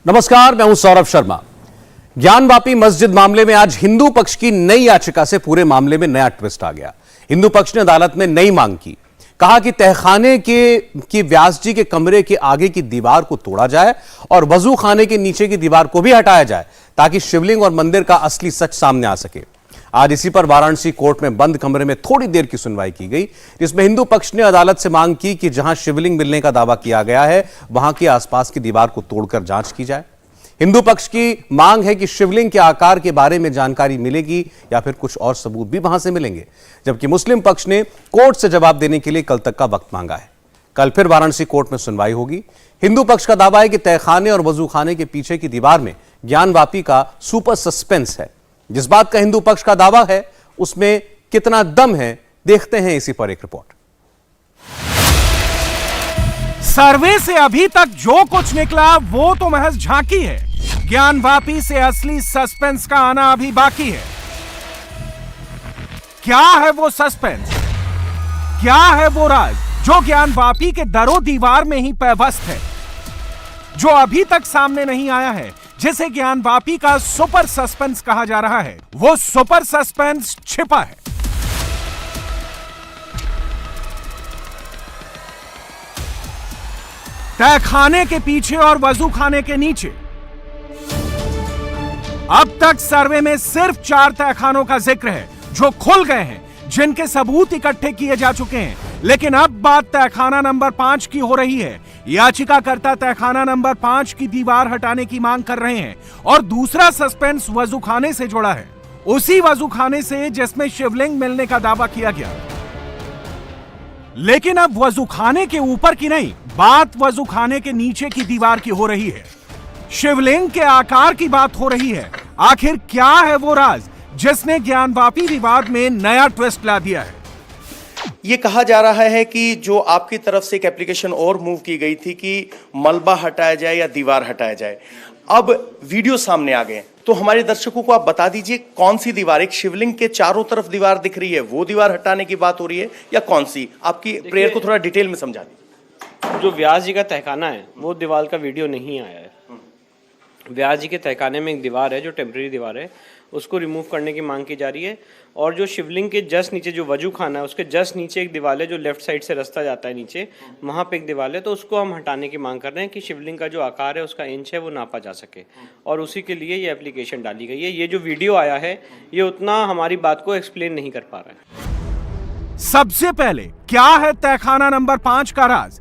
नमस्कार, मैं हूं सौरभ शर्मा। ज्ञानवापी मस्जिद मामले में आज हिंदू पक्ष की नई याचिका से पूरे मामले में नया ट्विस्ट आ गया। हिंदू पक्ष ने अदालत में नई मांग की। कहा कि तहखाने की व्यास जी के कमरे के आगे की दीवार को तोड़ा जाए और वजू खाने के नीचे की दीवार को भी हटाया जाए ताकि शिवलिंग और मंदिर का असली सच सामने आ सके। आज इसी पर वाराणसी कोर्ट में बंद कमरे में थोड़ी देर की सुनवाई की गई, जिसमें हिंदू पक्ष ने अदालत से मांग की कि जहां शिवलिंग मिलने का दावा किया गया है वहां के आसपास की दीवार को तोड़कर जांच की जाए। हिंदू पक्ष की मांग है कि शिवलिंग के आकार के बारे में जानकारी मिलेगी या फिर कुछ और सबूत भी वहां से मिलेंगे, जबकि मुस्लिम पक्ष ने कोर्ट से जवाब देने के लिए कल तक का वक्त मांगा है। कल फिर वाराणसी कोर्ट में सुनवाई होगी। हिंदू पक्ष का दावा है कि तहखाने और वजू खाने के पीछे की दीवार में ज्ञानवापी का सुपर सस्पेंस है। जिस बात का हिंदू पक्ष का दावा है उसमें कितना दम है, देखते हैं इसी पर एक रिपोर्ट। सर्वे से अभी तक जो कुछ निकला वो तो महज झांकी है। ज्ञानवापी से असली सस्पेंस का आना अभी बाकी है। क्या है वो सस्पेंस, क्या है वो राज जो ज्ञानवापी के दरो दीवार में ही पैवस्त है, जो अभी तक सामने नहीं आया है, जिसे ज्ञानवापी का सुपर सस्पेंस कहा जा रहा है। वो सुपर सस्पेंस छिपा है। तहखाने के पीछे और वजू खाने के नीचे। अब तक सर्वे में सिर्फ 4 तहखानों का जिक्र है जो खुल गए हैं, जिनके सबूत इकट्ठे किए जा चुके हैं। लेकिन अब बात तहखाना नंबर 5 की हो रही है। याचिकाकर्ता तहखाना नंबर 5 की दीवार हटाने की मांग कर रहे हैं और दूसरा सस्पेंस वजूखाने से जुड़ा है, उसी वजूखाने से जिसमें शिवलिंग मिलने का दावा किया गया। लेकिन अब वजूखाने के ऊपर की नहीं, बात वजूखाने के नीचे की दीवार की हो रही है। शिवलिंग के आकार की बात हो रही है। आखिर क्या है वो राज जिसने ज्ञानवापी विवाद में नया ट्विस्ट ला दिया है? ये कहा जा रहा है कि जो आपकी तरफ से एक एप्लीकेशन और मूव की गई थी कि मलबा हटाया जाए या दीवार हटाया जाए, अब वीडियो सामने आ गए। तो हमारे दर्शकों को आप बता दीजिए कौन सी दीवार, एक शिवलिंग के चारों तरफ दीवार दिख रही है, वो दीवार हटाने की बात हो रही है या कौन सी? आपकी प्रेयर को थोड़ा डिटेल में समझा दीजिए। जो व्यास जी का तहखाना है वो दीवार का वीडियो नहीं आया है। व्यास जी के तहखाने में एक दीवार है जो टेम्परेरी दीवार है, उसको रिमूव करने की मांग की जा रही है। और जो शिवलिंग के जस्ट नीचे जो वजू खाना है उसके जस्ट नीचे एक दीवार है जो लेफ्ट साइड से रास्ता जाता है नीचे, वहाँ पे एक दीवार है, तो उसको हम हटाने की मांग कर रहे हैं कि शिवलिंग का जो आकार है उसका इंच है वो नापा जा सके, और उसी के लिए ये एप्लीकेशन डाली गई है। ये जो वीडियो आया है ये उतना हमारी बात को एक्सप्लेन नहीं कर पा रहा है। सबसे पहले क्या है तहखाना नंबर 5 का राज?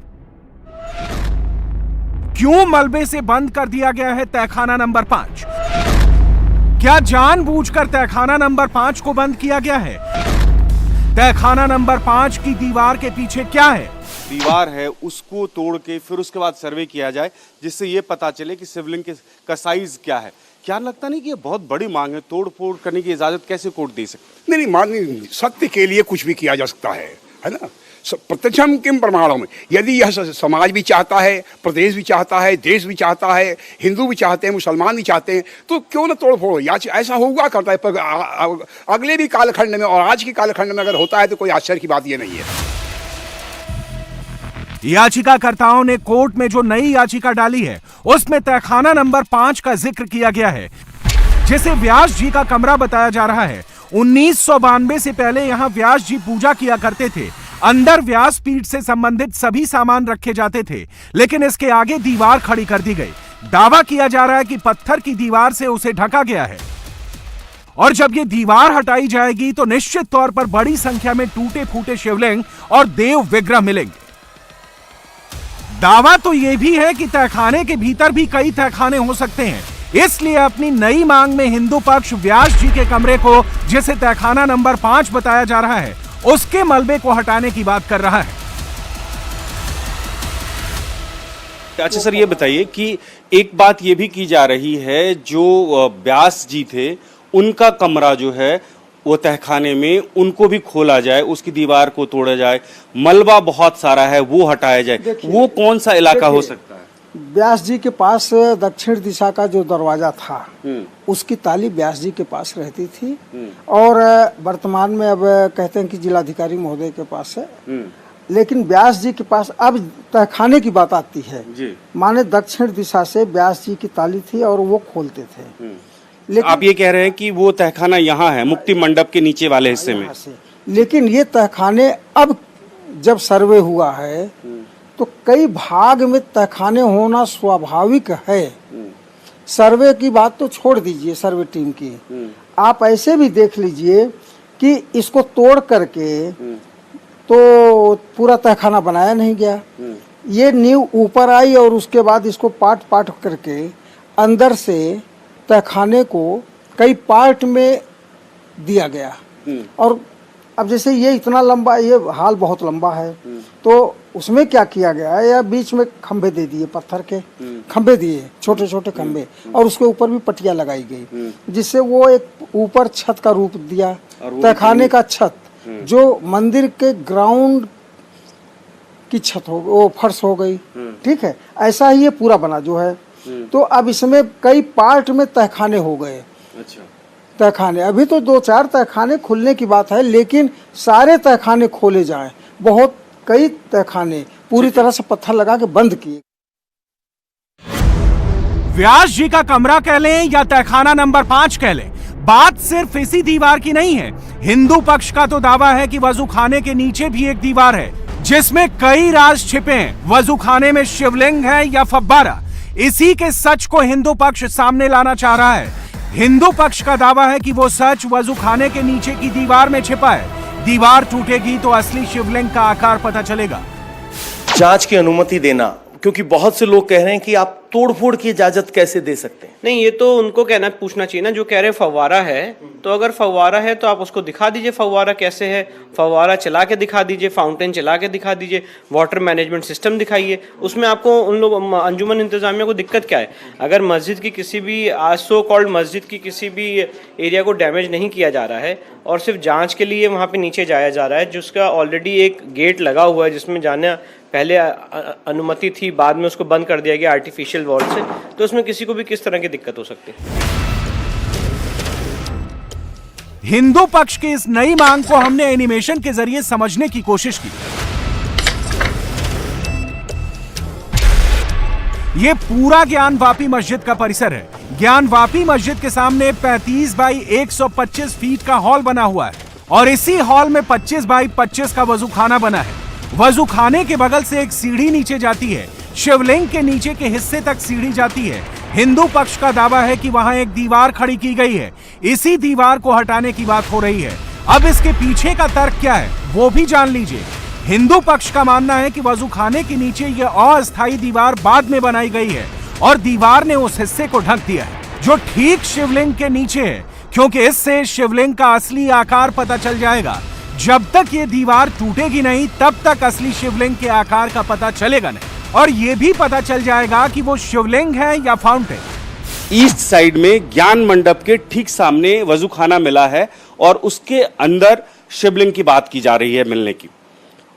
क्यों मलबे से बंद कर दिया गया है तहखाना नंबर 5? क्या जानबूझकर तहखाना नंबर 5 को बंद किया गया है? तहखाना नंबर 5 की दीवार के पीछे क्या है? दीवार है उसको तोड़ के फिर उसके बाद सर्वे किया जाए, जिससे ये पता चले कि शिवलिंग का साइज क्या है। क्या लगता नहीं कि ये बहुत बड़ी मांग है? तोड़ फोड़ करने की इजाजत कैसे कोर्ट दे सकते? नहीं, सत्य के लिए कुछ भी किया जा सकता है ना। प्रत्यक्षम किम प्रमाणों में, यदि यह समाज भी चाहता है, प्रदेश भी चाहता है, देश भी चाहता है, हिंदू भी चाहते हैं, मुसलमान भी चाहते हैं, तो क्यों ना तोड़ फोड़? या ऐसा हुआ करता है, पर अगले भी कालखंड में और आज के कालखंड में अगर होता है तो कोई आश्चर्य की बात यह नहीं है। याचिकाकर्ताओं ने कोर्ट में जो नई याचिका डाली है उसमें तहखाना नंबर 5 का जिक्र किया गया है, जिसे व्यास जी का कमरा बताया जा रहा है। 1992 से पहले यहां व्यास जी पूजा किया करते थे। अंदर व्यास पीठ से संबंधित सभी सामान रखे जाते थे, लेकिन इसके आगे दीवार खड़ी कर दी गई। दावा किया जा रहा है कि पत्थर की दीवार से उसे ढका गया है, और जब ये दीवार हटाई जाएगी तो निश्चित तौर पर बड़ी संख्या में टूटे फूटे शिवलिंग और देव विग्रह मिलेंगे। दावा तो यह भी है कि तहखाने के भीतर भी कई तहखाने हो सकते हैं। इसलिए अपनी नई मांग में हिंदू पक्ष व्यास जी के कमरे को, जिसे तहखाना नंबर 5 बताया जा रहा है, उसके मलबे को हटाने की बात कर रहा है। अच्छा सर, ये बताइए कि एक बात ये भी की जा रही है, जो व्यास जी थे उनका कमरा जो है वो तहखाने में, उनको भी खोला जाए, उसकी दीवार को तोड़ा जाए, मलबा बहुत सारा है वो हटाया जाए। वो कौन सा इलाका हो सकता है? व्यास जी के पास दक्षिण दिशा का जो दरवाजा था उसकी ताली व्यास जी के पास रहती थी, और वर्तमान में अब कहते हैं कि जिलाधिकारी महोदय के पास है। लेकिन व्यास जी के पास अब तहखाने की बात आती है जी। माने दक्षिण दिशा से व्यास जी की ताली थी और वो खोलते थे। लेकिन आप ये कह रहे हैं कि वो तहखाना यहाँ है, मुक्ति मंडप के नीचे वाले हिस्से में। यहाँ से, लेकिन ये तहखाने अब जब सर्वे हुआ है तो कई भाग में तहखाने होना स्वाभाविक है। सर्वे की बात तो छोड़ दीजिए, सर्वे टीम की, आप ऐसे भी देख लीजिए कि इसको तोड़ करके तो पूरा तहखाना बनाया नहीं गया। ये नींव ऊपर आई और उसके बाद इसको पार्ट पार्ट करके अंदर से तहखाने को कई पार्ट में दिया गया। और अब जैसे ये इतना लंबा, ये हाल बहुत लंबा है, तो उसमें क्या किया गया है, या बीच में खंभे दे दिए, पत्थर के खंभे दिए, छोटे छोटे खंभे, और उसके ऊपर भी पट्टियां लगाई गई, जिससे वो एक ऊपर छत का रूप दिया। तहखाने का छत जो मंदिर के ग्राउंड की छत हो, वो फर्श हो गई। ठीक है, ऐसा ही ये पूरा बना जो है। तो अब इसमें कई पार्ट में तहखाने हो गए। अच्छा। तहखाने अभी तो 2-4 तहखाने खुलने की बात है, लेकिन सारे तहखाने खोले जाएं। बहुत कई तहखाने पूरी तरह से पत्थर लगा के बंद किए। व्यास जी का कमरा कह लें या तहखाना नंबर 5 कह लें, बात सिर्फ इसी दीवार की नहीं है। हिंदू पक्ष का तो दावा है कि वजू खाने के नीचे भी एक दीवार है जिसमें कई राज छिपे हैं। वजू खाने में शिवलिंग है या फव्वारा, इसी के सच को हिंदू पक्ष सामने लाना चाह रहा है। हिंदू पक्ष का दावा है कि वो सच वजू खाने के नीचे की दीवार में छिपा है। दीवार टूटेगी तो असली शिवलिंग का आकार पता चलेगा। जांच की अनुमति देना, क्योंकि बहुत से लोग कह रहे हैं कि आप तोड़फोड़ की इजाजत कैसे दे सकते हैं? नहीं, ये तो उनको कहना पूछना चाहिए ना, जो कह रहे हैं फव्वारा है, तो अगर फव्वारा है तो आप उसको दिखा दीजिए फव्वारा कैसे है, फव्वारा चला के दिखा दीजिए, फाउंटेन चला के दिखा दीजिए, वाटर मैनेजमेंट सिस्टम दिखाइए। उसमें आपको उन लोग अंजुमन इंतजामिया को दिक्कत क्या है? अगर मस्जिद की किसी भी सो कॉल्ड मस्जिद की किसी भी एरिया को डैमेज नहीं किया जा रहा है और सिर्फ जांच के लिए वहाँ पे नीचे जाया जा रहा है, जिसका ऑलरेडी एक गेट लगा हुआ है जिसमें जाना पहले अनुमति थी, बाद में उसको बंद कर दिया गया आर्टिफिशियल वॉल से, तो उसमें किसी को भी किस तरह की दिक्कत हो सकती है? हिंदू पक्ष की इस नई मांग को हमने एनिमेशन के जरिए समझने की कोशिश की। यह पूरा ज्ञान वापी मस्जिद का परिसर है। ज्ञान वापी मस्जिद के सामने 35 बाई 125 फीट का हॉल बना हुआ है और इसी हॉल में 25 बाई 25 का वजू खाना बना है। वजू खाने के बगल से एक सीढ़ी नीचे जाती है, शिवलिंग के नीचे के हिस्से तक सीढ़ी जाती है। हिंदू पक्ष का दावा है कि वहां एक दीवार खड़ी की गई है, इसी दीवार को हटाने की बात हो रही है। अब इसके पीछे का तर्क क्या है वो भी जान लीजिए। हिंदू पक्ष का मानना है कि वजू खाने के नीचे यह अस्थायी दीवार बाद में बनाई गई है और दीवार ने उस हिस्से को ढक दिया है जो ठीक शिवलिंग के नीचे है, क्योंकि इससे शिवलिंग का असली आकार पता चल जाएगा। जब तक ये दीवार टूटेगी नहीं तब तक असली शिवलिंग के आकार का पता चलेगा नहीं, और ये भी पता चल जाएगा कि वो शिवलिंग है या फाउंटेन। ईस्ट साइड में ज्ञान मंडप के ठीक सामने वजू खाना मिला है और उसके अंदर शिवलिंग की बात की जा रही है मिलने की।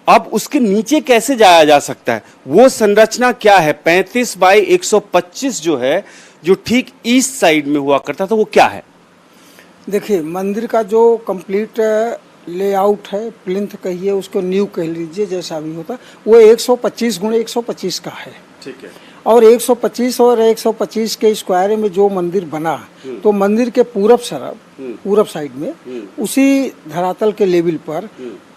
अब उसके नीचे कैसे जाया जा सकता है? वो संरचना क्या है? 35 बाई 125 जो है, जो ठीक ईस्ट साइड में हुआ करता था, वो क्या है? देखिए, मंदिर का जो कंप्लीट लेआउट है, प्लिंथ कहिए, उसको न्यू कह लीजिए, जैसा भी होता, वो 125 गुणे 125 का है। ठीक है। और 125 और 125 के स्क्वायर में जो मंदिर बना, तो मंदिर के पूरब साइड में उसी धरातल के लेवल पर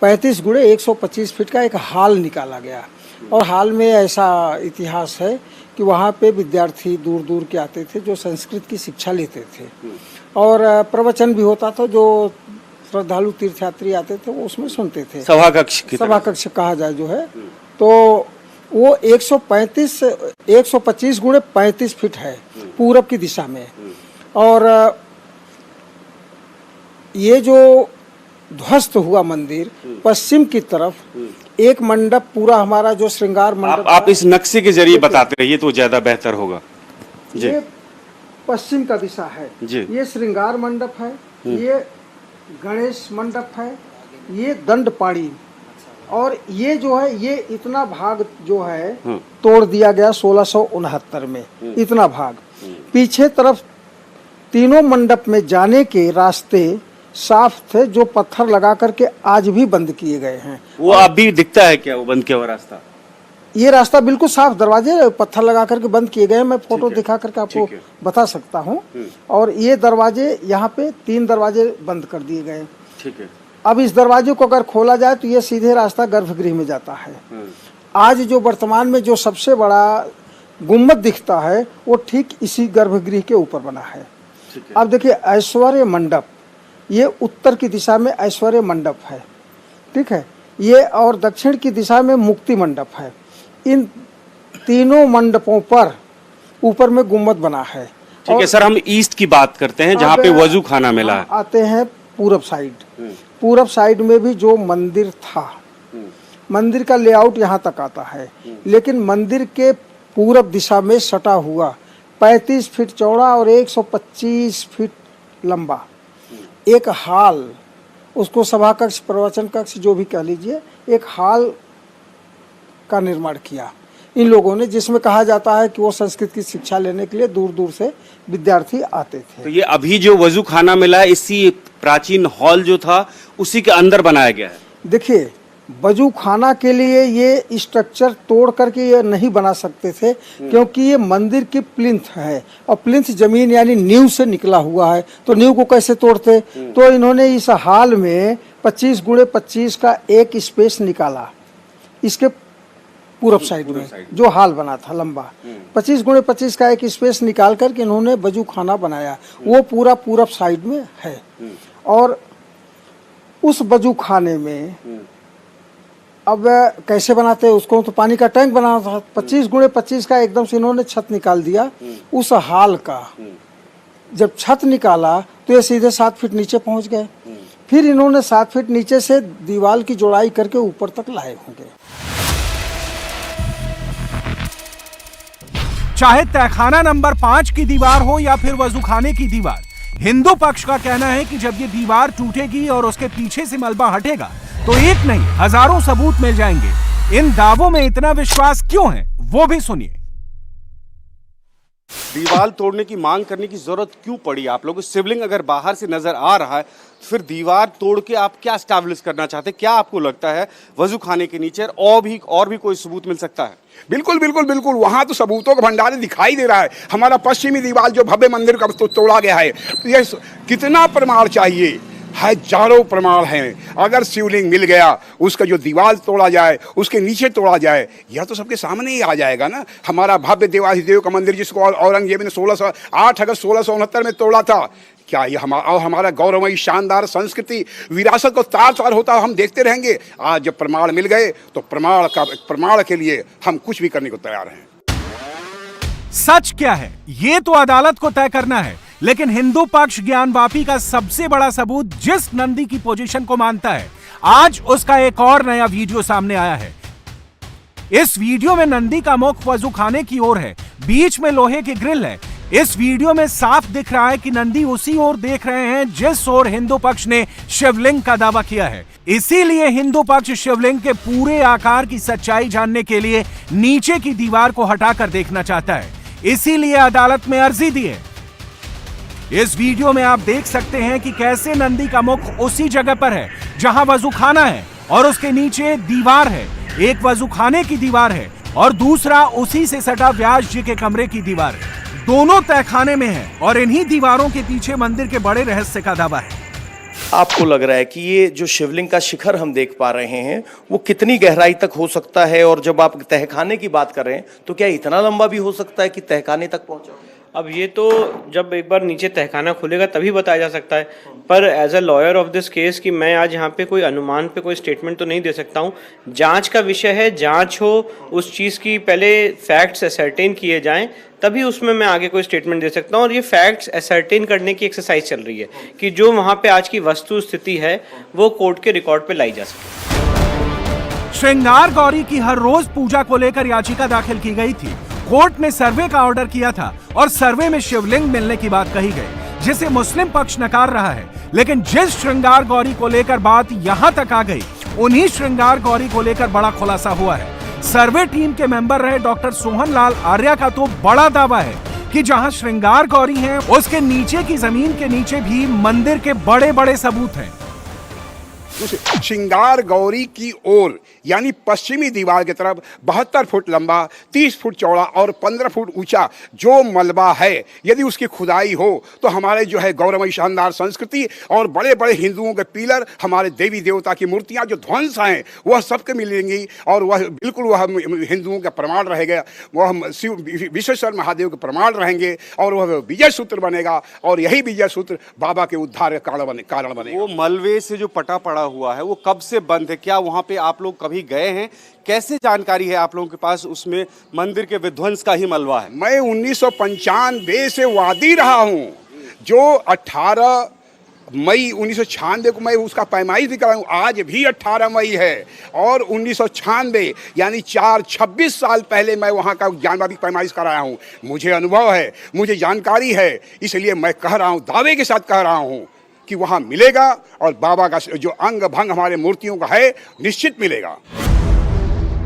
35 गुणे 125 फीट का एक हॉल निकाला गया। और हॉल में ऐसा इतिहास है कि वहाँ पे विद्यार्थी दूर दूर के आते थे जो संस्कृत की शिक्षा लेते थे, और प्रवचन भी होता था, जो श्रद्धालु तीर्थयात्री आते थे वो उसमें सुनते थे। सभाकक्ष कहा जाए जो है, तो वो 125 गुणे 35 फीट है पूरब की दिशा में। और ये जो ध्वस्त हुआ मंदिर, पश्चिम की तरफ एक मंडप पूरा हमारा जो श्रृंगार मंडप, आप इस नक्शे के जरिए बताते रहिए तो ज्यादा बेहतर होगा जी। ये पश्चिम का दिशा है जी। ये श्रृंगार मंडप है, ये गणेश मंडप है, ये दंडपाणी, और ये जो है, ये इतना भाग जो है तोड़ दिया गया 1669 में, इतना भाग। पीछे तरफ तीनों मंडप में जाने के रास्ते साफ थे, जो पत्थर लगा करके आज भी बंद किए गए हैं। वो अभी दिखता है क्या, वो बंद किया हुआ रास्ता? ये रास्ता बिल्कुल साफ, दरवाजे पत्थर लगा करके बंद किए गए हैं। मैं फोटो दिखा करके आपको बता सकता हूँ। और ये दरवाजे, यहाँ पे 3 दरवाजे बंद कर दिए गए। ठीक है। अब इस दरवाजे को अगर खोला जाए तो ये सीधे रास्ता गर्भगृह में जाता है। आज जो वर्तमान में जो सबसे बड़ा गुम्बद दिखता है वो ठीक इसी गर्भगृह के ऊपर बना है। अब देखिए, ऐश्वर्य मंडप, ये उत्तर की दिशा में ऐश्वर्य मंडप है, ठीक है, ये, और दक्षिण की दिशा में मुक्ति मंडप है। इन तीनों मंडपों पर ऊपर में गुम्बद बना है। ठीक है सर, हम ईस्ट की बात करते हैं जहाँ पे वजू खाना मिला है। आते हैं पूरब साइड। पूरब साइड में भी जो मंदिर था, मंदिर का लेआउट यहाँ तक आता है, लेकिन मंदिर के पूरब दिशा में सटा हुआ 35 फीट चौड़ा और 125 फीट लंबा एक हाल, उसको सभा कक्ष, प्रवचन कक्ष जो भी कह लीजिए, एक हाल का निर्माण किया इन लोगों ने, जिसमें कहा जाता है कि वो संस्कृत की शिक्षा लेने के लिए दूर दूर से विद्यार्थी आते थे। तो ये अभी जो वजू खाना मिला है, इसी प्राचीन हॉल जो था उसी के अंदर बनाया गया है। देखिए, वजू खाना के लिए ये स्ट्रक्चर तोड़ करके ये नहीं बना सकते थे, क्योंकि ये मंदिर की प्लिंथ है और प्लिंथ जमीन यानी नींव से निकला हुआ है, तो नींव को कैसे तोड़ते? तो इन्होंने इस हाल में 25 गुणे 25 का एक स्पेस निकाला, इसके पूरब साइड में जो हाल बना था लंबा, 25 गुणे 25 का एक स्पेस निकाल करके इन्होंने वजू खाना बनाया। वो पूरा पूरब साइड में है। और उस वजू खाने में अब कैसे बनाते हैं उसको, तो पानी का टैंक बनाना था। 25 गुणे 25 का एकदम से इन्होंने छत निकाल दिया उस हाल का। जब छत निकाला तो ये सीधे 7 फीट नीचे पहुंच गए। फिर इन्होंने 7 फीट नीचे से दीवार की जोड़ाई करके ऊपर तक लाए होंगे। चाहे तहखाना नंबर 5 की दीवार हो या फिर वजूखाने की दीवार, हिंदू पक्ष का कहना है कि जब ये दीवार टूटेगी और उसके पीछे से मलबा हटेगा तो एक नहीं हजारों सबूत मिल जाएंगे। इन दावों में इतना विश्वास क्यों है, वो भी सुनिए। दीवार तोड़ने की मांग करने की जरूरत क्यों पड़ी आप लोगों को? शिवलिंग अगर बाहर से नजर आ रहा है तो फिर दीवार तोड़ के आप क्या स्टैब्लिश करना चाहते हैं? क्या आपको लगता है वजू खाने के नीचे और भी कोई सबूत मिल सकता है? बिल्कुल बिल्कुल बिल्कुल, वहां तो सबूतों का भंडार दिखाई दे रहा है। हमारा पश्चिमी दीवार जो भव्य मंदिर का तोड़ा गया है, ये कितना प्रमाण चाहिए? हजारों प्रमाण हैं। अगर शिवलिंग मिल गया, उसका जो दीवार तोड़ा जाए, उसके नीचे तोड़ा जाए, यह तो सबके सामने ही आ जाएगा ना। हमारा भव्य देवाधिदेव का मंदिर जिसको औरंगजेब ने 8 अगस्त 1669 में तोड़ा था, क्या ये हमारा गौरवमयी शानदार संस्कृति विरासत को तार तार होता हम देखते रहेंगे? आज जब प्रमाण मिल गए तो प्रमाण के लिए हम कुछ भी करने को तैयार हैं। सच क्या है ये तो अदालत को तय करना है, लेकिन हिंदू पक्ष ज्ञानवापी का सबसे बड़ा सबूत जिस नंदी की पोजीशन को मानता है, आज उसका एक और नया वीडियो सामने आया है। इस वीडियो में नंदी का मुख वजू खाने की ओर है, बीच में लोहे की ग्रिल है। इस वीडियो में साफ दिख रहा है कि नंदी उसी ओर देख रहे हैं जिस ओर हिंदू पक्ष ने शिवलिंग का दावा किया है। इसीलिए हिंदू पक्ष शिवलिंग के पूरे आकार की सच्चाई जानने के लिए नीचे की दीवार को हटाकर देखना चाहता है, इसीलिए अदालत में अर्जी दी है। इस वीडियो में आप देख सकते हैं कि कैसे नंदी का मुख उसी जगह पर है जहां वजू खाना है और उसके नीचे दीवार है। एक वजू खाने की दीवार है और दूसरा उसी से सटा व्यास जी के कमरे की दीवार है। दोनों तहखाने में है और इन्हीं दीवारों के पीछे मंदिर के बड़े रहस्य का दावा है। आपको लग रहा है कि ये जो शिवलिंग का शिखर हम देख पा रहे हैं वो कितनी गहराई तक हो सकता है? और जब आप तहखाने की बात कर रहे हैं तो क्या इतना लंबा भी हो सकता है कि तहखाने तक पहुंचा? अब ये तो जब एक बार नीचे तहखाना खुलेगा तभी बताया जा सकता है, पर as a lawyer of this case कि मैं आज यहाँ पे कोई अनुमान पे कोई स्टेटमेंट तो नहीं दे सकता हूँ। जांच का विषय है, जांच हो उस चीज़ की, पहले फैक्ट्स असर्टेन किए जाएं तभी उसमें मैं आगे कोई स्टेटमेंट दे सकता हूँ। और ये फैक्ट्स असर्टेन करने की एक्सरसाइज चल रही है कि जो वहाँ पे आज की वस्तु स्थिति है वो कोर्ट के रिकॉर्ड पे लाई जा सके। श्रृंगार गौरी की हर रोज पूजा को लेकर याचिका दाखिल की गई थी। कोर्ट ने सर्वे का ऑर्डर किया था और सर्वे में शिवलिंग मिलने की बात कही गई, जिसे मुस्लिम पक्ष नकार रहा है। लेकिन जिस श्रृंगार गौरी को लेकर बात यहां तक आ गई, उन्हीं श्रृंगार गौरी को लेकर बड़ा खुलासा हुआ है। सर्वे टीम के मेंबर रहे डॉक्टर सोहन लाल आर्या का तो बड़ा दावा है कि जहां श्रृंगार गौरी है, उसके नीचे की जमीन के नीचे भी मंदिर के बड़े बड़े सबूत हैं। श्रृंगार गौरी की ओर यानी पश्चिमी दीवार की तरफ 72 फुट लंबा, 30 फुट चौड़ा और 15 फुट ऊंचा जो मलबा है, यदि उसकी खुदाई हो तो हमारे जो है गौरवमयी शानदार संस्कृति और बड़े बड़े हिंदुओं के पिलर, हमारे देवी देवता की मूर्तियां जो ध्वंस हैं वह सबके मिलेंगी और वह बिल्कुल वह हिंदुओं का प्रमाण रहेगा, वह शिव विश्वेश्वर महादेव के प्रमाण रहेंगे और वह विजय सूत्र बनेगा और यही विजय सूत्र बाबा के उद्धार का कारण बनेगा। वो मलबे से जो पटा पड़ा हुआ है वो कब से बंद है? क्या वहां पे आप लोग कभी गए हैं? कैसे जानकारी है आप लोगों के पास उसमें मंदिर के विध्वंस का ही मलबा है? मैं 1995 से वादी रहा हूं, जो 18 मई 1996 को मैं उसका पैमाइश भी कराया हूं। आज भी 18 मई है और 1996 यानी 26 साल पहले मैं वहां का ज्ञानवापी पैमाइश कराया हूं। मुझे अनुभव है, मुझे जानकारी है, इसलिए मैं कह रहा हूं, दावे के साथ कह रहा हूं कि वहां मिलेगा और बाबा का जो अंग भंग हमारे मूर्तियों का है निश्चित मिलेगा।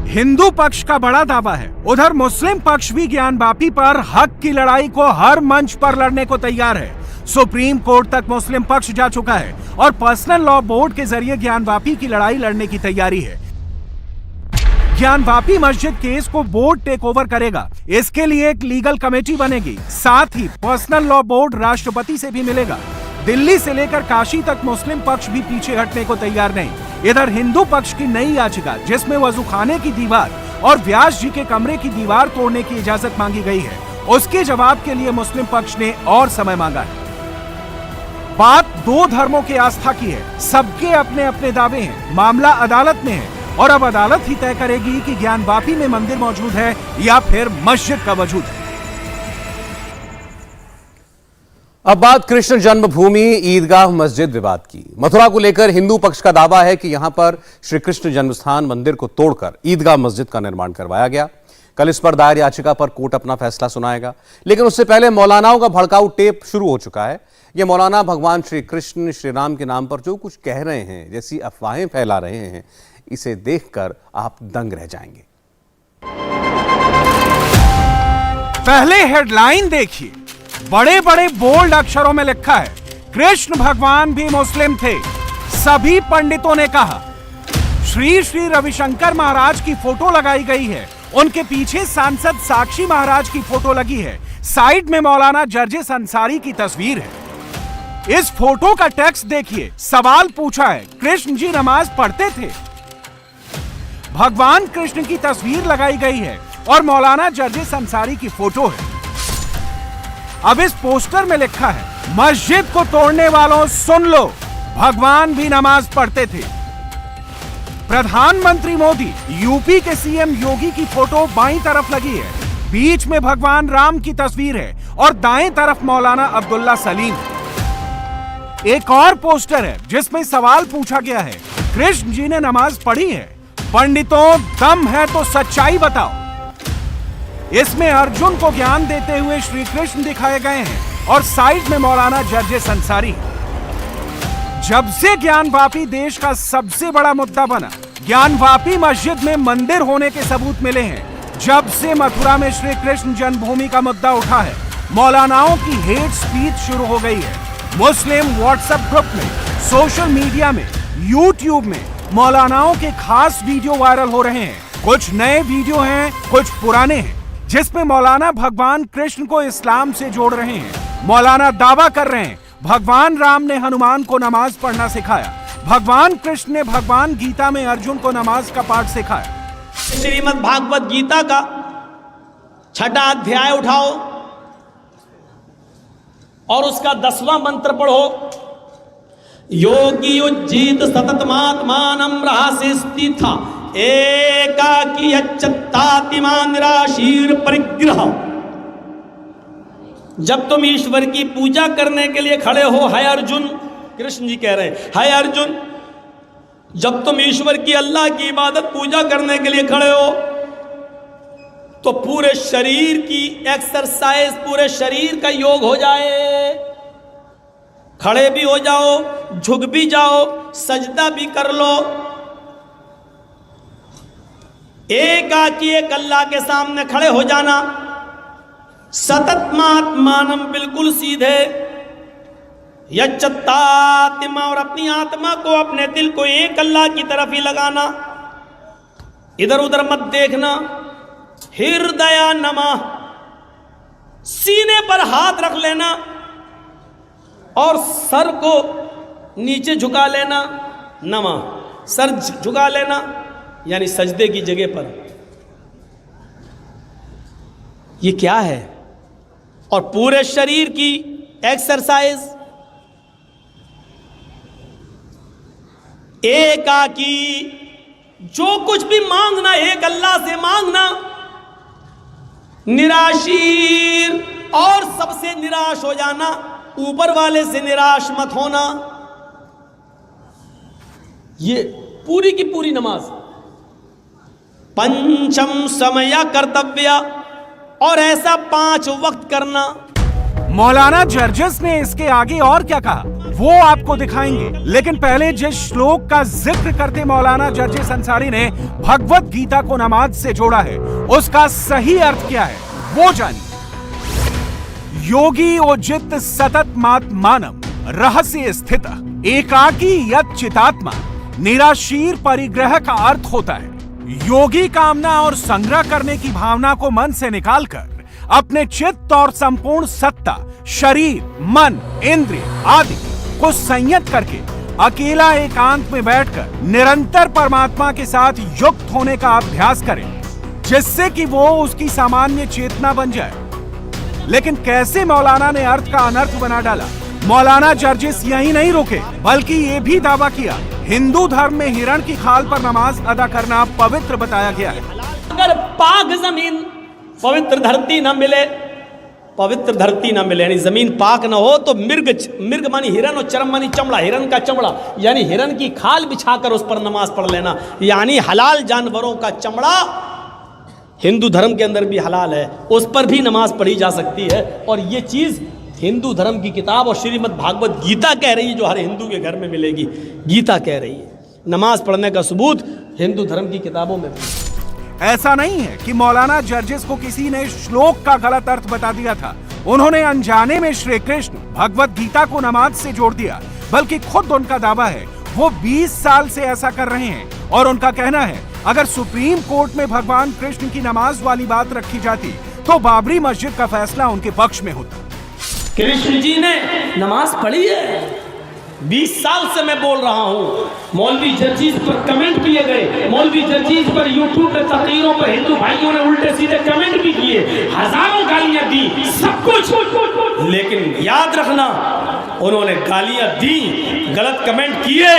हिंदू पक्ष का बड़ा दावा है, उधर मुस्लिम पक्ष भी ज्ञानवापी पर हक की लड़ाई को हर मंच पर लड़ने को तैयार है। सुप्रीम कोर्ट तक मुस्लिम पक्ष जा चुका है और पर्सनल लॉ बोर्ड के जरिए ज्ञानवापी की लड़ाई लड़ने की तैयारी है। ज्ञानवापी मस्जिद केस को बोर्ड टेक ओवर करेगा, इसके लिए एक लीगल कमेटी बनेगी। साथ ही पर्सनल लॉ बोर्ड राष्ट्रपति से भी मिलेगा। दिल्ली से लेकर काशी तक मुस्लिम पक्ष भी पीछे हटने को तैयार नहीं। इधर हिंदू पक्ष की नई याचिका, जिसमें वजूखाने की दीवार और व्यास जी के कमरे की दीवार तोड़ने की इजाजत मांगी गई है, उसके जवाब के लिए मुस्लिम पक्ष ने और समय मांगा है। बात दो धर्मों की आस्था की है, सबके अपने अपने दावे हैं, मामला अदालत में है और अब अदालत ही तय करेगी कि ज्ञानवापी में मंदिर मौजूद है या फिर मस्जिद का वजूद है। अब बात कृष्ण जन्मभूमि ईदगाह मस्जिद विवाद की। मथुरा को लेकर हिंदू पक्ष का दावा है कि यहां पर श्री कृष्ण जन्मस्थान मंदिर को तोड़कर ईदगाह मस्जिद का निर्माण करवाया गया। कल इस पर दायर याचिका पर कोर्ट अपना फैसला सुनाएगा, लेकिन उससे पहले मौलानाओं का भड़काऊ टेप शुरू हो चुका है। ये मौलाना भगवान श्री कृष्ण श्री राम के नाम पर जो कुछ कह रहे हैं, जैसी अफवाहें फैला रहे हैं, इसे देखकर आप दंग रह जाएंगे। पहले हेडलाइन देखिए, बड़े बड़े बोल्ड अक्षरों में लिखा है, कृष्ण भगवान भी मुस्लिम थे। सभी पंडितों ने कहा। श्री श्री रविशंकर महाराज की फोटो लगाई गई है, उनके पीछे सांसद साक्षी महाराज की फोटो लगी है, साइड में मौलाना जर्जिस अंसारी की तस्वीर है। इस फोटो का टेक्स्ट देखिए, सवाल पूछा है, कृष्ण जी नमाज पढ़ते थे? भगवान कृष्ण की तस्वीर लगाई गई है और मौलाना जर्जिस अंसारी की फोटो है। अब इस पोस्टर में लिखा है, मस्जिद को तोड़ने वालों सुन लो, भगवान भी नमाज पढ़ते थे। प्रधानमंत्री मोदी, यूपी के सीएम योगी की फोटो बाईं तरफ लगी है, बीच में भगवान राम की तस्वीर है और दाएं तरफ मौलाना अब्दुल्ला सलीम। एक और पोस्टर है जिसमें सवाल पूछा गया है, कृष्ण जी ने नमाज पढ़ी है? पंडितों, दम है तो सच्चाई बताओ। इसमें अर्जुन को ज्ञान देते हुए श्री कृष्ण दिखाए गए हैं और साइड में मौलाना जर्जिस अंसारी। जब से ज्ञानवापी देश का सबसे बड़ा मुद्दा बना, ज्ञानवापी मस्जिद में मंदिर होने के सबूत मिले हैं। जब से मथुरा में श्री कृष्ण जन्मभूमि का मुद्दा उठा है, मौलानाओं की हेट स्पीच शुरू हो गई है। मुस्लिम व्हाट्सएप ग्रुप में, सोशल मीडिया में, यूट्यूब में मौलानाओं के खास वीडियो वायरल हो रहे हैं। कुछ नए वीडियो हैं, कुछ पुराने हैं, जिसमें मौलाना भगवान कृष्ण को इस्लाम से जोड़ रहे हैं। मौलाना दावा कर रहे हैं, भगवान राम ने हनुमान को नमाज पढ़ना सिखाया, भगवान कृष्ण ने भगवान गीता में अर्जुन को नमाज का पाठ सिखाया। श्रीमद् भागवत गीता का 6वां अध्याय उठाओ और उसका 10वां मंत्र पढ़ो। योगी उज्जीत सततमात्मानं रहस्य स्थिता एकाकी यच्चत्तातिमान निराशीर परिग्रह। जब तुम ईश्वर की पूजा करने के लिए खड़े हो, है अर्जुन, कृष्ण जी कह रहे हैं, है अर्जुन, जब तुम ईश्वर की, अल्लाह की इबादत पूजा करने के लिए खड़े हो तो पूरे शरीर की एक्सरसाइज, पूरे शरीर का योग हो जाए। खड़े भी हो जाओ, झुक भी जाओ, सजदा भी कर लो। एकाकी एक अल्लाह के सामने खड़े हो जाना, सततमात्मानम, बिल्कुल सीधे, यच्चत्तात्मा, और अपनी आत्मा को, अपने दिल को एक अल्लाह की तरफ ही लगाना, इधर उधर मत देखना। हृदया नमा, सीने पर हाथ रख लेना और सर को नीचे झुका लेना। नमा, सर झुका लेना यानी सजदे की जगह पर। ये क्या है? और पूरे शरीर की एक्सरसाइज, एकाकी, जो कुछ भी मांगना एक अल्लाह से मांगना। निराशीर, और सबसे निराश हो जाना, ऊपर वाले से निराश मत होना। ये पूरी की पूरी नमाज। पंचम समय कर्तव्य, और ऐसा 5 वक्त करना। मौलाना जर्जिस ने इसके आगे और क्या कहा वो आपको दिखाएंगे, लेकिन पहले जिस श्लोक का जिक्र करते मौलाना जर्जिस अंसारी ने भगवत गीता को नमाज से जोड़ा है, उसका सही अर्थ क्या है वो जानिए। योगी ओजित सततमात्मानम रहस्य स्थित एकाकी यत् चितात्मा, निराशीर परिग्रह का अर्थ होता है योगी कामना और संग्रह करने की भावना को मन से निकालकर अपने चित्त और संपूर्ण सत्ता, शरीर, मन, इंद्रिय आदि को संयत करके अकेला एकांत में बैठकर निरंतर परमात्मा के साथ युक्त होने का अभ्यास करें, जिससे कि वो उसकी सामान्य चेतना बन जाए। लेकिन कैसे मौलाना ने अर्थ का अनर्थ बना डाला। मौलाना जर्जिस यही नहीं रुके, बल्कि ये भी दावा किया हिंदू धर्म में हिरण की खाल पर नमाज अदा करना पवित्र बताया गया है। अगर पाक जमीन, पवित्र धरती ना मिले, पवित्र धरती ना मिले, यानी जमीन पाक ना हो, तो मिर्ग मानी हिरन और चरम मानी चमड़ा, हिरन का चमड़ा यानी हिरन की खाल बिछाकर उस पर नमाज पढ़ लेना, यानी हलाल जानवरों का चमड़ा हिंदू धर्म के अंदर भी हलाल है, उस पर भी नमाज पढ़ी जा सकती है। और ये चीज़ हिंदू धर्म की किताब और श्रीमद् भागवत गीता कह रही है, जो हर हिंदू के घर में मिलेगी। गीता कह रही है, नमाज पढ़ने का सबूत हिंदू धर्म की किताबों में भी। ऐसा नहीं है कि मौलाना जर्जिस को किसी ने श्लोक का गलत अर्थ बता दिया था। उन्होंने अनजाने में श्री कृष्ण भगवत गीता को नमाज से जोड़ दिया, बल्कि खुद उनका दावा है वो 20 साल से ऐसा कर रहे हैं। और उनका कहना है अगर सुप्रीम कोर्ट में भगवान कृष्ण की नमाज वाली बात रखी जाती तो बाबरी मस्जिद का फैसला उनके पक्ष में होता। कृष्ण जी ने नमाज पढ़ी है, 20 साल से मैं बोल रहा हूँ। मौलवी जर्जिस पर कमेंट किए गए, मौलवी जर्जिस पर यूट्यूब पे तकरीरों पर हिंदू भाइयों ने उल्टे सीधे कमेंट भी किए, हजारों गालियां दी, सब कुछ। लेकिन याद रखना, उन्होंने गालियां दी, गलत कमेंट किए,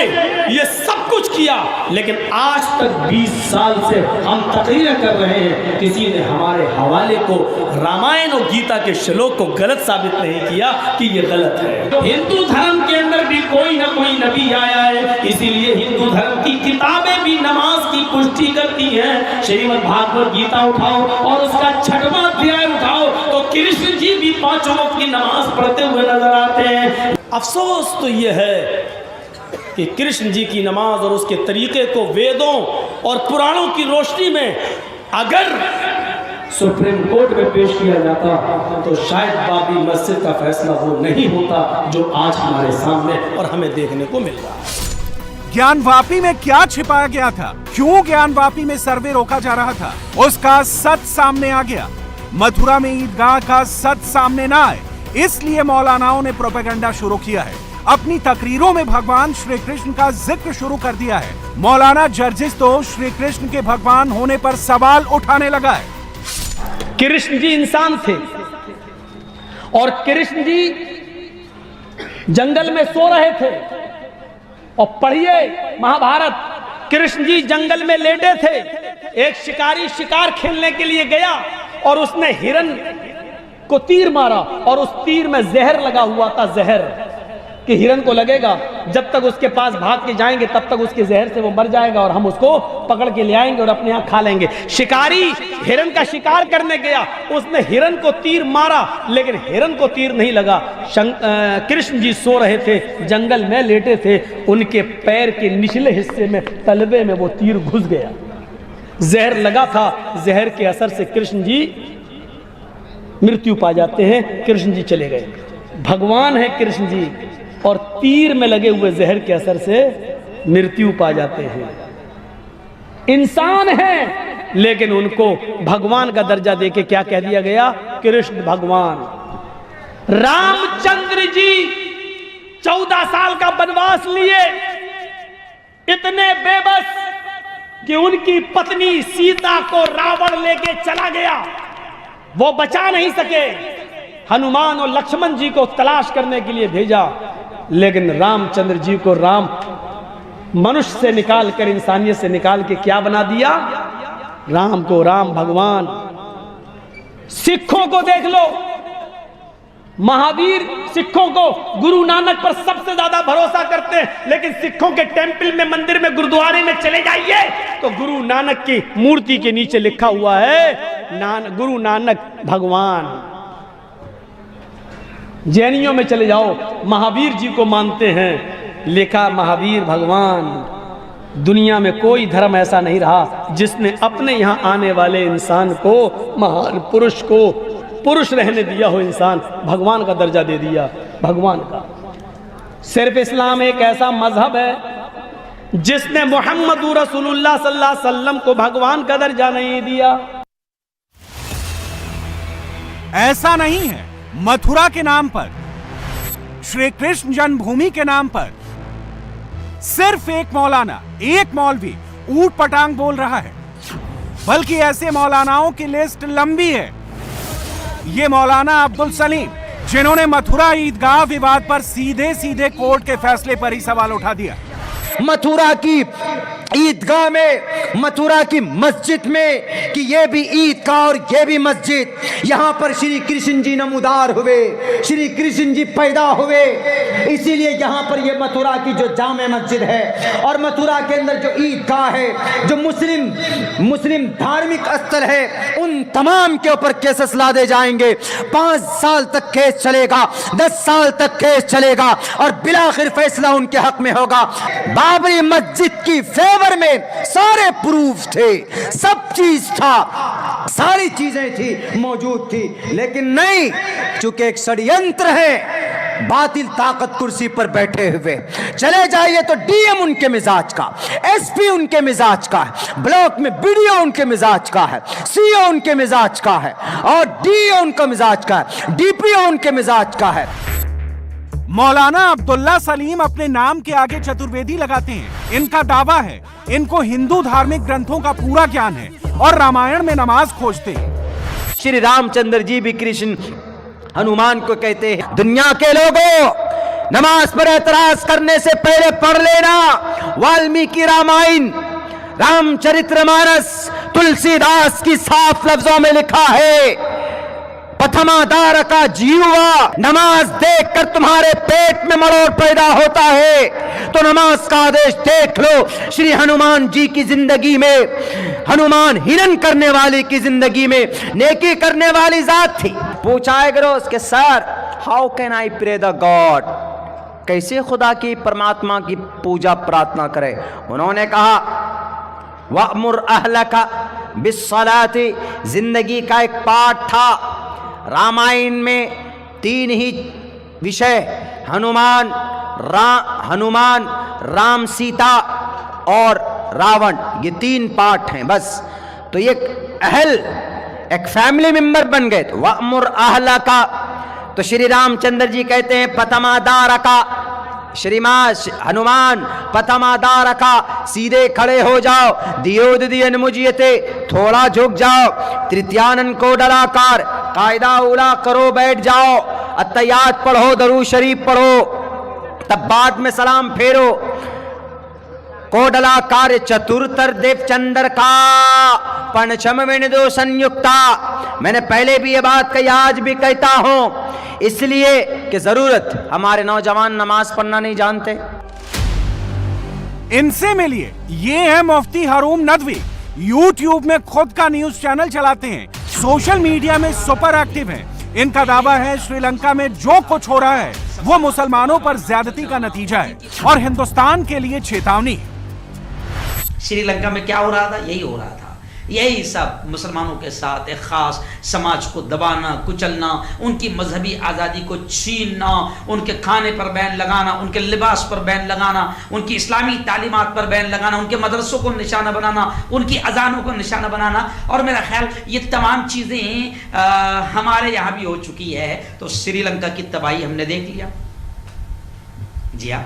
ये सब कुछ किया, लेकिन आज तक 20 साल से हम तकरीरें कर रहे हैं, किसी ने हमारे हवाले को रामायण और गीता के श्लोक को गलत साबित नहीं किया कि ये गलत है। हिंदू धर्म के अंदर भी कोई ना कोई नबी आया है, इसीलिए हिंदू धर्म की किताबें भी नमाज की पुष्टि करती हैं। श्रीमद् भागवत गीता उठाओ और उसका 6वां अध्याय उठाओ तो कृष्ण जी भी 5 वक्त की नमाज पढ़ते हुए नजर आते हैं। अफसोस तो यह है कि कृष्ण जी की नमाज और उसके तरीके को वेदों और पुराणों की रोशनी में अगर सुप्रीम कोर्ट में पेश किया जाता तो शायद बाबरी मस्जिद का फैसला वो नहीं होता जो आज हमारे सामने और हमें देखने को मिल रहा है। ज्ञानवापी में क्या छिपाया गया था, क्यों ज्ञानवापी में सर्वे रोका जा रहा था, उसका सच सामने आ गया। मथुरा में ईदगाह का सच सामने ना आए, इसलिए मौलानाओं ने प्रोपेगेंडा शुरू किया है। अपनी तकरीरों में भगवान श्री कृष्ण का जिक्र शुरू कर दिया है। मौलाना जर्जिस तो श्री कृष्ण के भगवान होने पर सवाल उठाने लगा है। कृष्ण जी इंसान थे और कृष्ण जी जंगल में सो रहे थे। और पढ़िए महाभारत, कृष्ण जी जंगल में लेटे थे। एक शिकारी शिकार खेलने के लिए गया और उसने हिरन को तीर मारा और उस तीर में जहर लगा हुआ था, जहर कि हिरन को लगेगा, जब तक उसके पास भाग के जाएंगे तब तक उसके जहर से वो मर जाएगा और हम उसको पकड़ के ले आएंगे और अपने यहाँ खा लेंगे। शिकारी हिरन का शिकार करने गया, उसने हिरन को तीर मारा लेकिन हिरन को तीर नहीं लगा। कृष्ण जी सो रहे थे, जंगल में लेटे थे, उनके पैर के निचले हिस्से में तलवे में वो तीर घुस गया। जहर लगा था, जहर के असर से कृष्ण जी मृत्यु पा जाते हैं। कृष्ण जी चले गए, भगवान है कृष्ण जी, और तीर में लगे हुए जहर के असर से मृत्यु पा जाते हैं। इंसान है लेकिन उनको भगवान का दर्जा देके क्या कह दिया गया? कृष्ण भगवान। रामचंद्र जी 14 साल का वनवास लिए, इतने बेबस कि उनकी पत्नी सीता को रावण लेके चला गया, वो बचा नहीं सके। हनुमान और लक्ष्मण जी को तलाश करने के लिए भेजा, लेकिन रामचंद्र जी को राम मनुष्य से निकाल कर, इंसानियत से निकाल के क्या बना दिया? राम को राम भगवान। सिखों को देख लो, महावीर सिखों को गुरु नानक पर सबसे ज्यादा भरोसा करते हैं, लेकिन सिखों के टेंपल में, मंदिर में, गुरुद्वारे में चले जाइए तो गुरु नानक की मूर्ति के नीचे लिखा हुआ है गुरु नानक भगवान। जैनियों में चले जाओ, महावीर जी को मानते हैं, लिखा महावीर भगवान। दुनिया में कोई धर्म ऐसा नहीं रहा जिसने अपने यहां आने वाले इंसान को, महान पुरुष को, पुरुष रहने दिया हो, इंसान भगवान का दर्जा दे दिया, भगवान का। सिर्फ इस्लाम एक ऐसा मजहब है जिसने मोहम्मद रसूलुल्लाह सल्लल्लाहु अलैहि वसल्लम को भगवान का दर्जा नहीं दिया। ऐसा नहीं है। मथुरा के नाम पर, श्री कृष्ण जन्मभूमि के नाम पर सिर्फ एक मौलाना, एक मौलवी ऊट पटांग बोल रहा है, बल्कि ऐसे मौलानाओं की लिस्ट लंबी है। ये मौलाना अब्दुल सलीम, जिन्होंने मथुरा ईदगाह विवाद पर सीधे सीधे कोर्ट के फैसले पर ही सवाल उठा दिया। मथुरा की ईदगाह में, मथुरा की मस्जिद में, कि ये भी ईदगाह और ये भी मस्जिद, यहाँ पर श्री कृष्ण जी नमूदार हुए, श्री कृष्ण जी पैदा हुए, इसीलिए यहाँ पर ये मथुरा की जो जामे मस्जिद है और मथुरा के अंदर जो ईदगाह है, जो मुस्लिम धार्मिक स्थल है, उन तमाम के ऊपर केसेस लादे जाएंगे। 5 साल तक केस चलेगा, 10 साल तक केस चलेगा और बिलाखिर फैसला उनके हक में होगा। बाबरी मस्जिद की फेवर में सारे प्रूफ थे, सब चीज था, सारी चीजें थी, मौजूद थी, लेकिन नहीं, चूंकि एक षड्यंत्र है, बातिल ताकत कुर्सी पर बैठे हुए। चले जाइए तो डीएम उनके मिजाज का, एसपी उनके मिजाज का है, ब्लॉक में बीडीओ उनके मिजाज का है, सीओ उनके मिजाज का है, और डीओ उनका मिजाज का है, डीपीओ उनके मिजाज का है। मौलाना अब्दुल्ला सलीम अपने नाम के आगे चतुर्वेदी लगाते हैं। इनका दावा है इनको हिंदू धार्मिक ग्रंथों का पूरा ज्ञान है और रामायण में नमाज खोजते हैं। श्री रामचंद्र जी भी कृष्ण हनुमान को कहते हैं, दुनिया के लोगों, नमाज पर एतराज करने से पहले पढ़ लेना वाल्मीकि रामायण, रामचरितमानस, तुलसीदास की साफ लफ्जों में लिखा है, प्रथमादार का जीवा, नमाज देखकर तुम्हारे पेट में मरोड़ पैदा होता है, तो नमाज का आदेश देख लो। श्री हनुमान जी की जिंदगी में, हनुमान हिरन करने वाले की जिंदगी में नेकी करने वाली जात थी। पूछा है करो उसके, sir how can I pray the god, कैसे खुदा की, परमात्मा की पूजा प्रार्थना करे? उन्होंने कहा वअमुर अहलका बिस्सलाति, जिंदगी का एक पाठ था। रामायण में 3 ही विषय, हनुमान, राम, सीता और रावण, ये 3 पार्ट हैं बस। तो ये एक फैमिली मेंबर बन गए। तो वअमुर अहला का, तो श्री रामचंद्र जी कहते हैं पतमादार का, हनुमान पतमादार का, सीधे खड़े हो जाओ, दियोदियन मुझियते, थोड़ा झुक जाओ, तृतीयानन को डलाकार, कायदा उला करो, बैठ जाओ, अत्तयात पढ़ो, दरूद शरीफ पढ़ो, तब बाद में सलाम फेरो, कोडला कार्य चतुर्तर देव चंद्र का पंचम विनिदो संयुक्ता। मैंने पहले भी ये बात कही, आज भी कहता हूं, इसलिए कि जरूरत, हमारे नौजवान नमाज पढ़ना नहीं जानते। इनसे मिलिए, ये है मुफ्ती हरूम नदवी, यूट्यूब में खुद का न्यूज चैनल चलाते हैं, सोशल मीडिया में सुपर एक्टिव हैं। इनका दावा है श्रीलंका में जो कुछ हो रहा है वो मुसलमानों पर ज्यादती का नतीजा है और हिंदुस्तान के लिए चेतावनी। श्रीलंका में क्या हो रहा था? यही हो रहा था यही सब मुसलमानों के साथ एक ख़ास समाज को दबाना, कुचलना, उनकी मजहबी आज़ादी को छीनना, उनके खाने पर बैन लगाना, उनके लिबास पर बैन लगाना, उनकी इस्लामी तालीमात पर बैन लगाना, उनके मदरसों को निशाना बनाना, उनकी अजानों को निशाना बनाना। और मेरा ख्याल ये तमाम चीज़ें हमारे यहाँ भी हो चुकी है। तो श्रीलंका की तबाही हमने देख लिया। जी हाँ,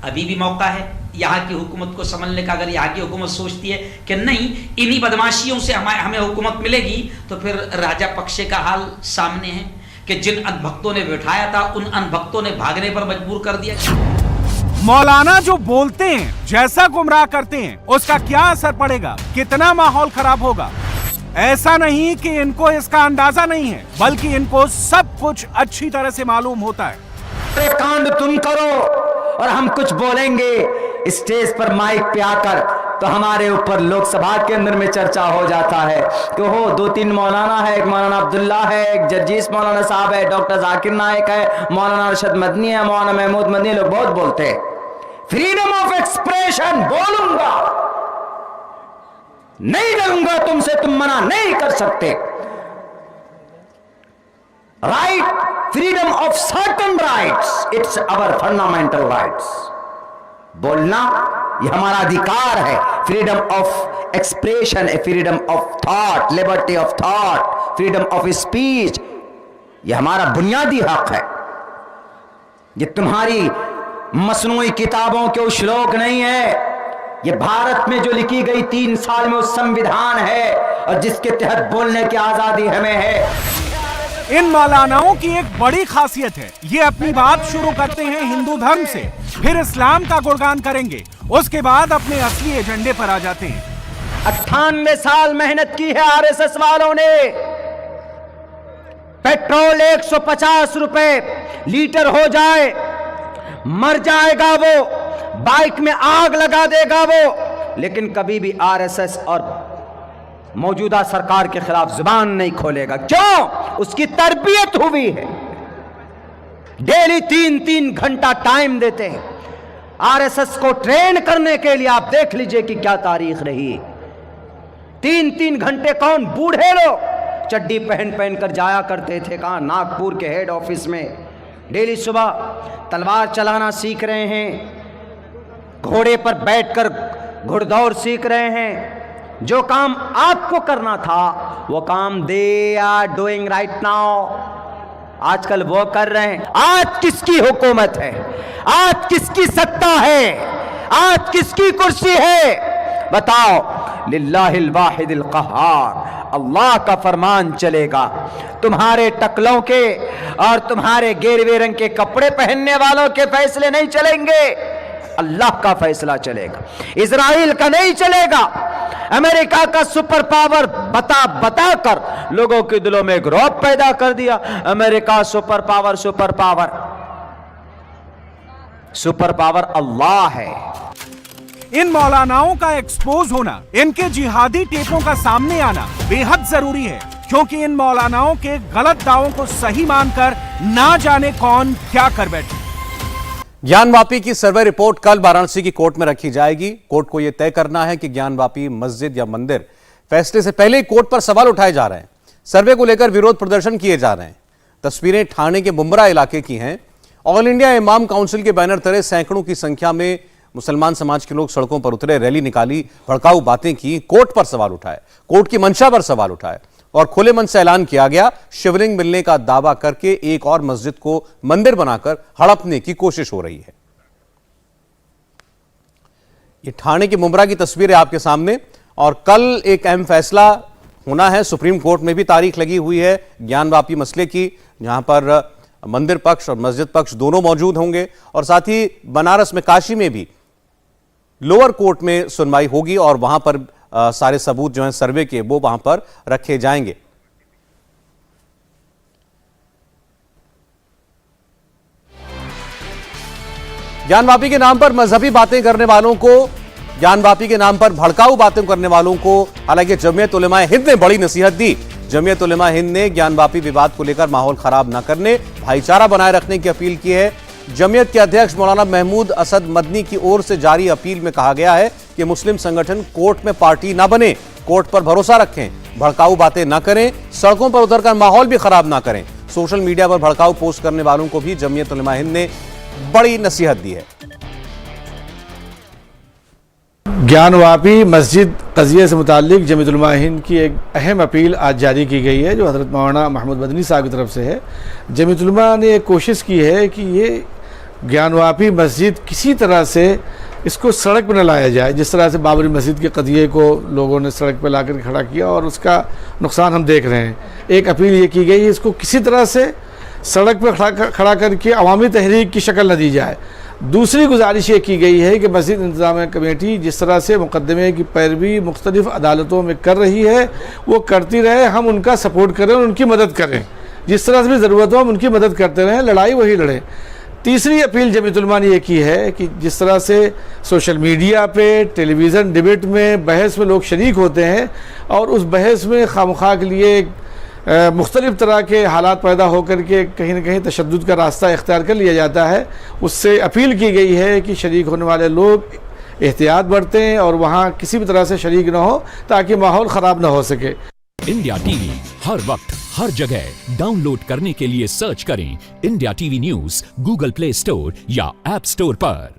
अभी भी मौका है यहाँ की हुकूमत को संभलने का। अगर यहाँ की हुकूमत सोचती है कि नहीं इन्हीं बदमाशियों से हमें हुकूमत मिलेगी, तो फिर राजा पक्षे का हाल सामने है कि जिन अनभक्तों ने बिठाया था उन अनभक्तों ने भागने पर मजबूर कर दिया। मौलाना जो बोलते हैं, जैसा गुमराह करते हैं, उसका क्या असर पड़ेगा, कितना माहौल खराब होगा। ऐसा नहीं कि इनको इसका अंदाजा नहीं है, बल्कि इनको सब कुछ अच्छी तरह से मालूम होता है। कांड तुम करो और हम कुछ बोलेंगे स्टेज पर माइक पे आकर, तो हमारे ऊपर लोकसभा के अंदर में चर्चा हो जाता है कि हो 2-3 मौलाना है, एक मौलाना अब्दुल्ला है, एक जर्जीस मौलाना साहब है, डॉक्टर जाकिर नायक है, मौलाना अरशद मदनी है, मौलाना महमूद मदनी, लोग बहुत बोलते हैं। फ्रीडम ऑफ एक्सप्रेशन बोलूंगा, नहीं डरूंगा तुमसे, तुम मना नहीं कर सकते। Right, freedom of certain rights, it's our fundamental rights. बोलना ये हमारा अधिकार है। Freedom of expression, freedom of thought, liberty of thought, freedom of speech, ये हमारा बुनियादी हक है। ये तुम्हारी मसनूई किताबों के श्लोक नहीं है, ये भारत में जो लिखी गई 3 साल में उस संविधान है, और जिसके तहत बोलने की आजादी हमें है। इन मौलानाओं की एक बड़ी खासियत है, ये अपनी बात शुरू करते हैं हिंदू धर्म से, फिर इस्लाम का गुणगान करेंगे, उसके बाद अपने असली एजेंडे पर आ जाते हैं। 98 साल मेहनत की है आरएसएस वालों ने। पेट्रोल 150 रुपए लीटर हो जाए, मर जाएगा वो, बाइक में आग लगा देगा वो, लेकिन कभी भी आरएसएस और मौजूदा सरकार के खिलाफ जुबान नहीं खोलेगा। क्यों? उसकी तरबियत हुई है। डेली 3-3 घंटा टाइम देते हैं आरएसएस को ट्रेन करने के लिए। आप देख लीजिए कि क्या तारीख रही। 3-3 घंटे कौन? बूढ़े लोग चड्डी पहन कर जाया करते थे। कहां? नागपुर के हेड ऑफिस में। डेली सुबह तलवार चलाना सीख रहे हैं, घोड़े पर बैठकर घुड़दौड़ सीख रहे हैं। जो काम आपको करना था वो काम they are doing right now, आजकल वो कर रहे हैं। आज किसकी हुकूमत है? आज किसकी सत्ता है? आज किसकी कुर्सी है? बताओ। लिल्लाहिल वाहिदिल क़हार, अल्लाह का फरमान चलेगा। तुम्हारे टकलों के और तुम्हारे गेरवे रंग के कपड़े पहनने वालों के फैसले नहीं चलेंगे, अल्लाह का फैसला चलेगा। इजराइल का नहीं चलेगा। अमेरिका का सुपर पावर बता कर लोगों के दिलों में एक रौब पैदा कर दिया। America super power, super power, super power अल्लाह है। इन मौलानाओं का एक्सपोज होना, इनके जिहादी टेपों का सामने आना बेहद जरूरी है, क्योंकि इन मौलानाओं के गलत दावों को सही मानकर ना जाने कौन क्या कर बैठे। ज्ञानवापी की सर्वे रिपोर्ट कल वाराणसी की कोर्ट में रखी जाएगी। कोर्ट को यह तय करना है कि ज्ञानवापी मस्जिद या मंदिर फैसले से पहले ही कोर्ट पर सवाल उठाए जा रहे हैं। सर्वे को लेकर विरोध प्रदर्शन किए जा रहे हैं। तस्वीरें ठाणे के मुंब्रा इलाके की हैं। ऑल इंडिया इमाम काउंसिल के बैनर तले सैकड़ों की संख्या में मुसलमान समाज के लोग सड़कों पर उतरे, रैली निकाली, भड़काऊ बातें की, कोर्ट पर सवाल उठाए, कोर्ट की मंशा पर सवाल उठाए और खुले मन से ऐलान किया गया शिवलिंग मिलने का दावा करके एक और मस्जिद को मंदिर बनाकर हड़पने की कोशिश हो रही है। ये ठाणे की मुंब्रा की तस्वीर है आपके सामने। और कल एक अहम फैसला होना है। सुप्रीम कोर्ट में भी तारीख लगी हुई है ज्ञानवापी मसले की, जहां पर मंदिर पक्ष और मस्जिद पक्ष दोनों मौजूद होंगे। और साथ ही बनारस में, काशी में भी लोअर कोर्ट में सुनवाई होगी और वहां पर सारे सबूत जो हैं सर्वे के वो वहां पर रखे जाएंगे। ज्ञानवापी के नाम पर मजहबी बातें करने वालों को, ज्ञानवापी के नाम पर भड़काऊ बातें करने वालों को हालांकि जमीयत उलेमा हिंद ने बड़ी नसीहत दी। जमीयत उलेमा हिंद ने ज्ञानवापी विवाद को लेकर माहौल खराब न करने, भाईचारा बनाए रखने की अपील की है। जमीयत के अध्यक्ष मौलाना महमूद असद मदनी की ओर से जारी अपील में कहा गया है कि कि मुस्लिम संगठन कोर्ट में पार्टी ना बने, कोर्ट पर भरोसा रखें, भड़काऊ बातें ना करें, सड़कों पर उतरकर माहौल भी खराब ना करें। सोशल मीडिया पर भड़काऊ पोस्ट करने वालों को भी जमीयत उलमा हिंद ने बड़ी नसीहत दी है। ज्ञानवापी मस्जिद कज़िये से मुताल्लिक जमीयत उलमा हिंद की एक अहम अपील आज जारी की गई है, जो हज़रत मौलाना महमूद मदनी साहब की तरफ से है। जमीयत उलमा ने एक कोशिश की है कि ये ज्ञानवापी मस्जिद किसी तरह से इसको सड़क पर न लाया जाए। जिस तरह से बाबरी मस्जिद के कदिये को लोगों ने सड़क पर ला कर खड़ा किया और उसका नुकसान हम देख रहे हैं। एक अपील ये की गई है, इसको किसी तरह से सड़क पर खड़ा करके अवामी तहरीक की शक्ल न दी जाए। दूसरी गुजारिश ये की गई है कि मस्जिद इंतज़ाम कमेटी जिस तरह से मुकदमे की पैरवी मुख्तलिफ अदालतों में कर रही है वो करती रहे, हम उनका सपोर्ट करें और उनकी मदद करें। जिस तरह से भी ज़रूरत हो हम उनकी मदद करते रहें, लड़ाई वही लड़ें। तीसरी अपील जमीयत उलमा ने ये की है कि जिस तरह से सोशल मीडिया पे टेलीविज़न डिबेट में बहस में लोग शरीक होते हैं और उस बहस में खामखा के लिए मुख्तलिफ तरह के हालात पैदा होकर के कहीं न कहीं तशद्दुद का रास्ता इख्तियार कर लिया जाता है, उससे अपील की गई है कि शरीक होने वाले लोग एहतियात बरतें और वहाँ किसी भी तरह से शरीक न हो ताकि माहौल ख़राब न हो सके। इंडिया टीवी हर वक्त हर जगह डाउनलोड करने के लिए सर्च करें India TV news Google play store या ऐप स्टोर पर।